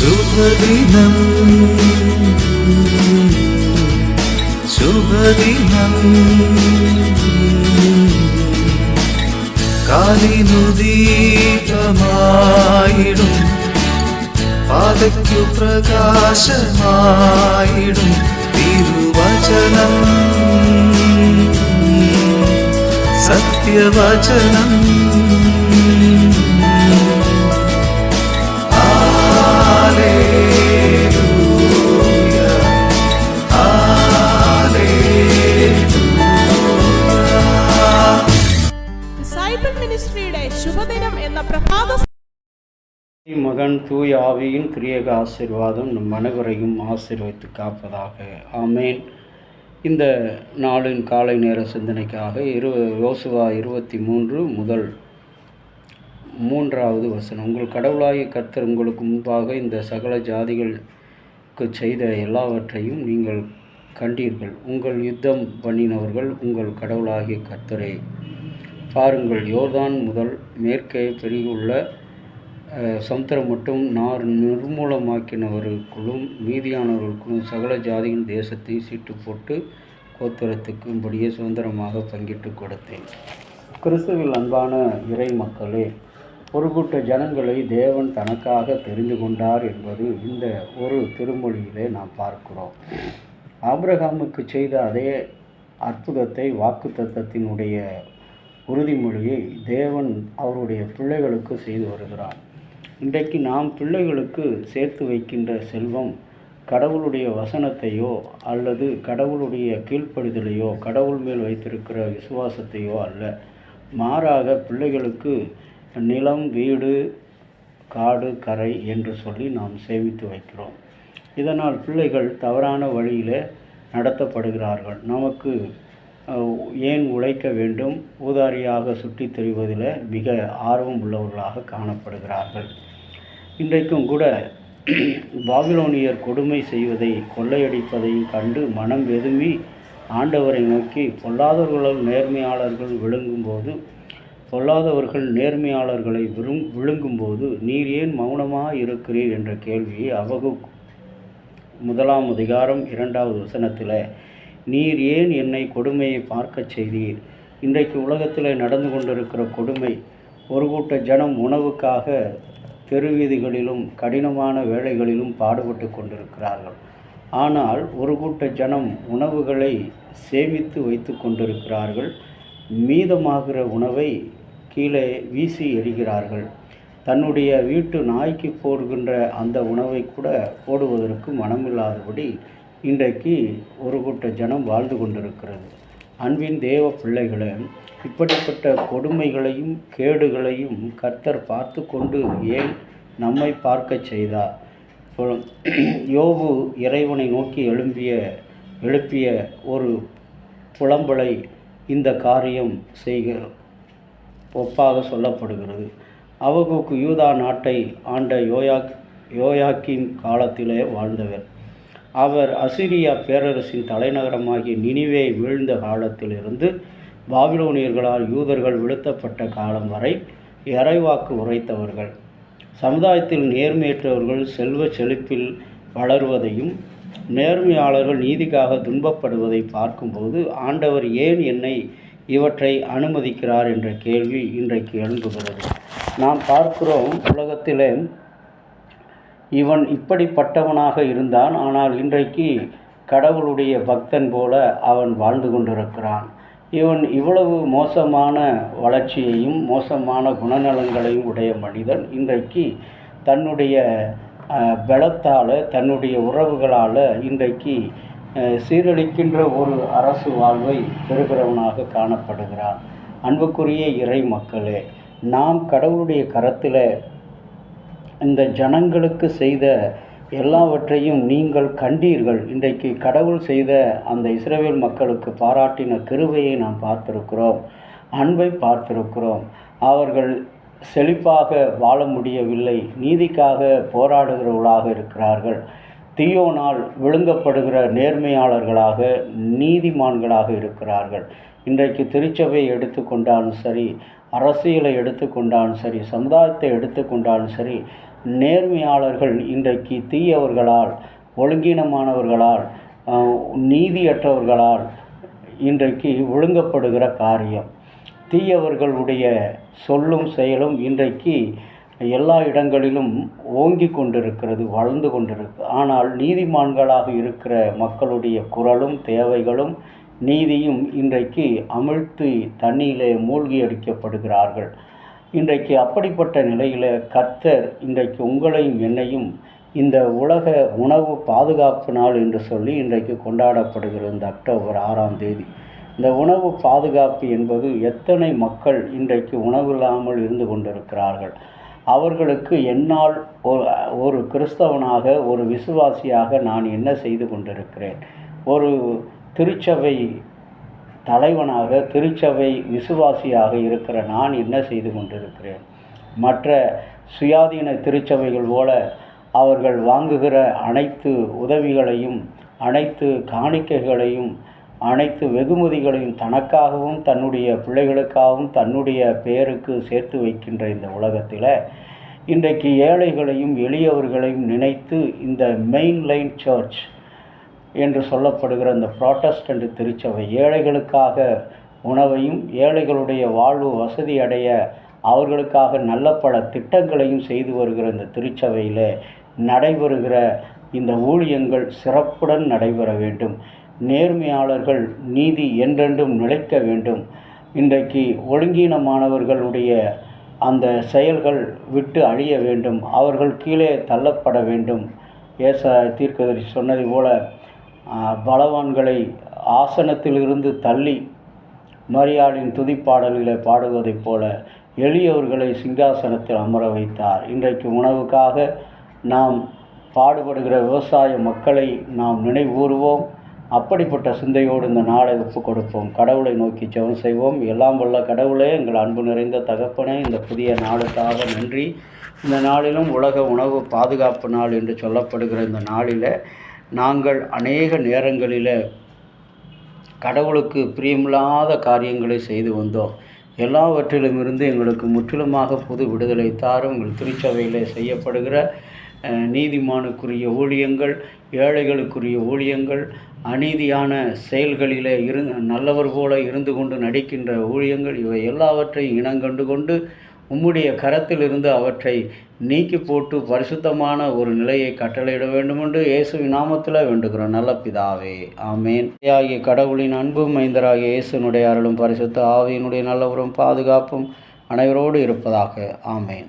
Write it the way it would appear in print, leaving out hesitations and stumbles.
ശുഭദിനം ശുഭദിനം കാലിനുദീപമായിടും പാതയ്ക്കു പ്രകാശമായിടും തിരുവചനം സത്യവചനം. ശുഭദിനം എന്ന പ്രഭാത மகன் தூய ஆவியின் கிரியக ஆசீர்வாதம் நம் அனைவரையும் ஆசீர்வதித்து காப்பதாக. ஆமேன். இந்த நாளின் காலை நேர சிந்தனைக்காக யோசுவா 23 முதல் 3வது வசனம். உங்கள் கடவுளாகிய கர்த்தர் உங்களுக்கு முன்பாக இந்த சகல ஜாதிகளுக்கு செய்த எல்லாவற்றையும் நீங்கள் கண்டீர்கள். உங்கள் யுத்தம் பண்ணினவர்கள் உங்கள் கடவுளாகிய கர்த்தரை பாருங்கள். யோர்தான் முதல் மேற்கே பெருகியுள்ள சமுத்திரம் மட்டும் நிர்மூலமாக்கினவர்களுக்கும் மீதியானவர்களுக்கும் சகல ஜாதியின் தேசத்தை சீட்டு போட்டு கோத்திரத்துக்கும்படியே சுதந்திரமாக பங்கிட்டு கொடுத்தேன். கிறிஸ்துவில் அன்பான இறை மக்களே, ஒரு கூட்ட ஜனங்களை தேவன் தனக்காக தெரிந்து கொண்டார் என்பது இந்த ஒரு திருமொழியிலே நாம் பார்க்கிறோம். ஆபிரகாமுக்கு செய்த அதே அற்புதத்தை, வாக்குத்தத்தத்தினுடைய உறுதிமொழியை தேவன் அவருடைய பிள்ளைகளுக்கு செய்து வருகிறார். இன்றைக்கு நாம் பிள்ளைகளுக்கு சேர்த்து வைக்கின்ற செல்வம் கடவுளுடைய வசனத்தையோ அல்லது கடவுளுடைய கீழ்ப்படிதலையோ கடவுள் மேல் வைத்திருக்கிற விசுவாசத்தையோ அல்ல. மாறாக பிள்ளைகளுக்கு நிலம், வீடு, காடு, கரை என்று சொல்லி நாம் சேமித்து வைக்கிறோம். இதனால் பிள்ளைகள் தவறான வழியில் நடத்தப்படுகிறார்கள். நமக்கு ஏன் உழைக்க வேண்டும், ஊதாரியாக சுற்றித் தெரிவதில் மிக ஆர்வம் உள்ளவர்களாக காணப்படுகிறார்கள். இன்றைக்கும் கூட பாபிலோனியர் கொடுமை செய்வதை, கொள்ளையடிப்பதையும் கண்டு மனம் வெதும்பி ஆண்டவரை நோக்கி பொல்லாதவர்கள் நேர்மையாளர்கள் பொல்லாதவர்கள் நேர்மையாளர்களை விழுங்கும்போது நீர் ஏன் மௌனமாக இருக்கிறீர் என்ற கேள்வியை ஹபக்குக் 1 அதிகாரம் 2வது வசனத்தில் நீர் ஏன் என்னை கொடுமையை பார்க்கச் செய்தீர். இன்றைக்கு உலகத்தில் நடந்து கொண்டிருக்கிற கொடுமை, ஒரு கூட்ட ஜனம் உணவுக்காக தெருவீதிகளிலும் கடினமான வேலைகளிலும் பாடுபட்டு கொண்டிருக்கிறார்கள். ஆனால் ஒரு கூட்ட ஜனம் உணவுகளை சேமித்து வைத்து கொண்டிருக்கிறார்கள். மீதமாகிற உணவை கீழே வீசி எறிகிறார்கள். தன்னுடைய வீட்டு நாய்க்கு போடுகின்ற அந்த உணவை கூட போடுவதற்கு மனமில்லாதபடி இன்றைக்கு ஒரு கூட்ட ஜனம் வாழ்ந்து கொண்டிருக்கிறது. அன்பின் தேவ பிள்ளைகளை, இப்படிப்பட்ட கொடுமைகளையும் கேடுகளையும் கர்த்தர் பார்த்து கொண்டு ஏன் நம்மை பார்க்க செய்தார்? யோபு இறைவனை நோக்கி எழுப்பிய ஒரு புலம்பலை இந்த காரியம் ஒப்பாக சொல்லப்படுகிறது. ஹபக்குக் யூதா நாட்டை ஆண்ட யோயாக்கீம் காலத்திலே வாழ்ந்தவர். அவர் அசிரியா பேரரசின் தலைநகரமாகிய நினிவே வீழ்ந்த காலத்திலிருந்து பாபிலோனியர்களால் யூதர்கள் வீழ்த்தப்பட்ட காலம் வரை இறைவாக்கு உரைத்தவர்கள். சமுதாயத்தில் நேர்மையற்றவர்கள் செல்வ செழிப்பில் வளருவதையும் நேர்மையாளர்கள் நீதிக்காக துன்பப்படுவதை பார்க்கும்போது ஆண்டவர் ஏன் என்னை இவற்றை அனுமதிக்கிறார் என்ற கேள்வி இன்றைக்கு எழும்புகிறது. நாம் பார்க்கிறோம், உலகத்தில் இவன் இப்படிப்பட்டவனாக இருந்தான், ஆனால் இன்றைக்கு கடவுளுடைய பக்தன் போல அவன் வாழ்ந்து கொண்டிருக்கிறான். இவன் இவ்வளவு மோசமான வளர்ச்சியையும் மோசமான குணநலங்களையும் உடைய மனிதன் இன்றைக்கு தன்னுடைய பலத்தால், தன்னுடைய உறவுகளால் இன்றைக்கு சீரழிக்கின்ற ஒரு அரசு வாழ்வை பெறுகிறவனாக காணப்படுகிறான். அன்புக்குரிய இறை மக்களே, நாம் கடவுளுடைய கரத்தில் இந்த ஜனங்களுக்கு செய்த எல்லாவற்றையும் நீங்கள் கண்டீர்கள். இன்றைக்கு கடவுள் செய்த அந்த இஸ்ரவேல் மக்களுக்கு பாராட்டின கிருபையை நாம் பார்த்திருக்கிறோம், அன்பை பார்த்திருக்கிறோம். அவர்கள் செழிப்பாக வாழ முடியவில்லை, நீதிக்காக போராடுகிறவர்களாக இருக்கிறார்கள். தீயோனால் விழுங்கப்படுகிற நேர்மையாளர்களாக, நீதிமான்களாக இருக்கிறார்கள். இன்றைக்கு திருச்சபையை எடுத்துக்கொண்டாலும் சரி, அரசியலை எடுத்துக்கொண்டாலும் சரி, சமுதாயத்தை எடுத்துக்கொண்டாலும் சரி, நேர்மையாளர்கள் இன்றைக்கு தீயவர்களால், ஒழுங்கீனமானவர்களால், நீதியற்றவர்களால் இன்றைக்கு விழுங்கப்படுகிற காரியம். தீயவர்களுடைய சொல்லும் செயலும் இன்றைக்கு எல்லா இடங்களிலும் ஓங்கி கொண்டிருக்கிறது, வளர்ந்து கொண்டிருக்கு. ஆனால் நீதிமான்களாக இருக்கிற மக்களுடைய குரலும் தேவைகளும் நீதியும் இன்றைக்கு அமிழ்த்தி தண்ணியிலே மூழ்கி அடிக்கப்படுகிறார்கள். இன்றைக்கு அப்படிப்பட்ட நிலையில் கர்த்தர் இன்றைக்கு உங்களையும் என்னையும் இந்த உலக உணவு பாதுகாப்பு நாள் என்று சொல்லி இன்றைக்கு கொண்டாடப்படுகிற இந்த அக்டோபர் 6ஆம் தேதி, இந்த உணவு பாதுகாப்பு என்பது எத்தனை மக்கள் இன்றைக்கு உணவில்லாமல் இருந்து கொண்டிருக்கிறார்கள். அவர்களுக்கு என்னால் ஒரு கிறிஸ்தவனாக, ஒரு விசுவாசியாக நான் என்ன செய்து கொண்டிருக்கிறேன்? ஒரு திருச்சபை தலைவனாக, திருச்சபை விசுவாசியாக இருக்கிற நான் என்ன செய்து கொண்டிருக்கிறேன்? மற்ற சுயாதீன திருச்சபைகள் போல அவர்கள் வாங்குகிற அனைத்து உதவிகளையும், அனைத்து காணிக்கைகளையும், அனைத்து வெகுமதிகளையும் தனக்காகவும் தன்னுடைய பிள்ளைகளுக்காகவும் தன்னுடைய பெயருக்கு சேர்த்து வைக்கின்ற இந்த உலகத்தில் இன்றைக்கு ஏழைகளையும் எளியவர்களையும் நினைத்து இந்த மெயின் லைன் சர்ச் என்று சொல்லப்படுகிற இந்த புராட்டஸ்டன்ட் திருச்சபை ஏழைகளுக்காக உணவையும், ஏழைகளுடைய வாழ்வு வசதி அடைய அவர்களுக்காக நல்ல பல திட்டங்களையும் செய்து வருகிற இந்த திருச்சபையில் நடைபெறுகிற இந்த ஊழியங்கள் சிறப்புடன் நடைபெற வேண்டும். நேர்மையாளர்கள் நீதி என்றென்றும் நிலைக்க வேண்டும். இன்றைக்கு ஒழுங்கீனமானவர்களுடைய அந்த செயல்கள் விட்டு அழிய வேண்டும். அவர்கள் கீழே தள்ளப்பட வேண்டும். தீர்க்கதரிசி சொன்னது போல பலவான்களை ஆசனத்திலிருந்து தள்ளி மரியாளின் துதிப்பாடல்களை பாடுவதைப் போல எளியவர்களை சிங்காசனத்தில் அமர வைத்தார். இன்றைக்கு உணவுக்காக நாம் பாடுபடுகிற விவசாய மக்களை நாம் நினைவுகூறுவோம். அப்படிப்பட்ட சிந்தையோடு இந்த நாளை ஒப்புக் கொடுப்போம். கடவுளை நோக்கி ஜெபம் செய்வோம். எல்லாம் வல்ல கடவுளே, எங்கள் அன்பு நிறைந்த தகப்பனே, இந்த புதிய நாளுக்காக நன்றி. இந்த நாளிலும் உலக உணவு பாதுகாப்பு நாள் என்று சொல்லப்படுகிற இந்த நாளில் நாங்கள் அநேக நேரங்களில் கடவுளுக்கு பிரியமில்லாத காரியங்களை செய்து வந்தோம். எல்லாவற்றிலும் இருந்து எங்களுக்கு முற்றிலுமாக புது விடுதலை தாரும். எங்கள் திருச்சபையில் செய்யப்படுகிற நீதிமானுக்குரிய ஊழியங்கள், ஏழைகளுக்குரிய ஊழியங்கள், அநீதியான செயல்களில் நல்லவர் போல இருந்து கொண்டு நடிக்கின்ற ஊழியங்கள், இவை எல்லாவற்றையும் இனங்கண்டு கொண்டு உம்முடைய கரத்திலிருந்து அவற்றை நீக்கி போட்டு பரிசுத்தமான ஒரு நிலையை கட்டளையிட வேண்டுமென்று இயேசுவின் நாமத்தில் வேண்டுகிறோம் நல்ல பிதாவே, ஆமேன். ஆகிய கடவுளின் அன்பும் மைந்தராகிய இயேசுனுடைய அருளும் பரிசுத்த ஆவியினுடைய நல்லவரும் பாதுகாப்பும் அனைவரோடு இருப்பதாக, ஆமேன்.